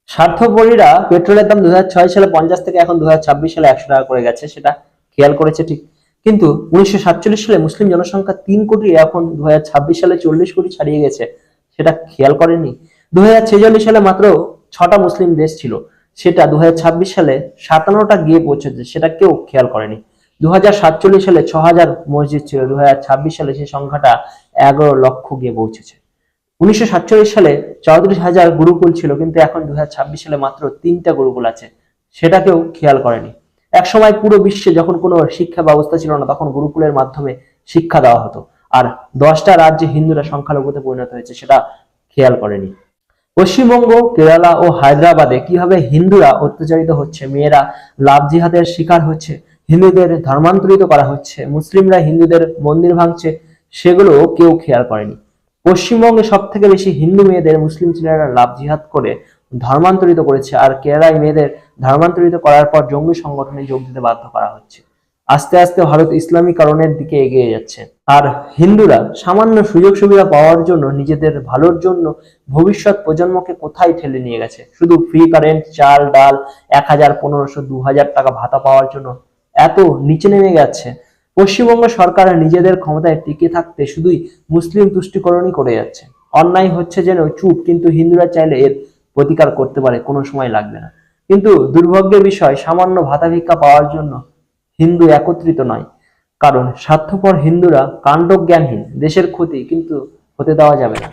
স্বার্থপরীরা পেট্রোলের দাম 2006 সালে 50 থেকে এখন 2026 সালে 100 টাকা করে গেছে, সেটা খেয়াল করেছে ঠিক। কিন্তু 1947 সালে মুসলিম জনসংখ্যা 3 কোটি, এখন 2026 সালে 40 কোটি ছাড়িয়ে গেছে, সেটা খেয়াল করেনি। 2046 সালে মাত্র 6টা মুসলিম দেশ ছিল, সেটা 2026 সালে 57টা গিয়ে পৌঁছেছে, সেটা কেউ খেয়াল করেনি। 2047 সালে 6,000 মসজিদ ছিল, 2026 সালে সেই সংখ্যাটা 11 লক্ষ গিয়ে পৌঁছেছে। 1947 সালে 34,000 গুরুকুল ছিল, কিন্তু এখন 2026 সালে মাত্র 3টা গুরুকুল আছে, সেটা কেউ খেয়াল করেনি। এক সময় পুরো বিশ্বে যখন কোনো শিক্ষা ব্যবস্থা ছিল না, তখন গুরুকুলের মাধ্যমে শিক্ষা দেওয়া হতো, আর 10টা রাজ্যে হিন্দুরা সংখ্যালঘুতে পরিণত হয়েছে, সেটা খেয়াল করেনি। পশ্চিমবঙ্গ, কেরালা ও হায়দ্রাবাদে কিভাবে হিন্দুরা অত্যাচারিত হচ্ছে, মেয়েরা লাভ জিহাদের শিকার হচ্ছে, হিন্দুদের ধর্মান্তরিত করা হচ্ছে, মুসলিমরা হিন্দুদের মন্দির ভাঙছে, সেগুলো কেউ খেয়াল করেনি। পশ্চিমবঙ্গে সব থেকে বেশি হিন্দু মেয়েদের মুসলিম ছেলেরা লাভ জিহাদ করে ধর্মান্তরিত করেছে, আর কেরালায় মেয়েদের ধর্মান্তরিত করার পর জঙ্গি সংগঠনে যোগ দিতে বাধ্য করা হচ্ছে। আস্তে আস্তে ভারত ইসলামীকরণের দিকে এগিয়ে যাচ্ছে, আর হিন্দুরা সামান্য সুযোগ সুবিধা পাওয়ার জন্য, নিজেদের ভালোর জন্য ভবিষ্যৎ প্রজন্মকে কোথায় ঠেলে নিয়ে গেছে। শুধু ফ্রি কারেন্ট, চাল ডাল, 1,000, 1,500, 2,000 টাকা ভাতা পাওয়ার জন্য এত নিচে নেমে গেছে। পশ্চিমবঙ্গ সরকার নিজেদের ক্ষমতায় টিকে থাকতে শুধুই মুসলিম তুষ্টিকরণই করে যাচ্ছে। অন্যায় হচ্ছে যেন চুপ, কিন্তু হিন্দুরা চাইলে এর প্রতিকার করতে পারে, কোনো সময় লাগবে না। কিন্তু দুর্ভাগ্যের বিষয়, সামান্য ভাতা ভিক্ষা পাওয়ার জন্য হিন্দু একত্রিত নয়, কারণ স্বার্থপর হিন্দুরা কাণ্ডজ্ঞানহীন। দেশের ক্ষতি কিন্তু হতে দেওয়া যাবে না।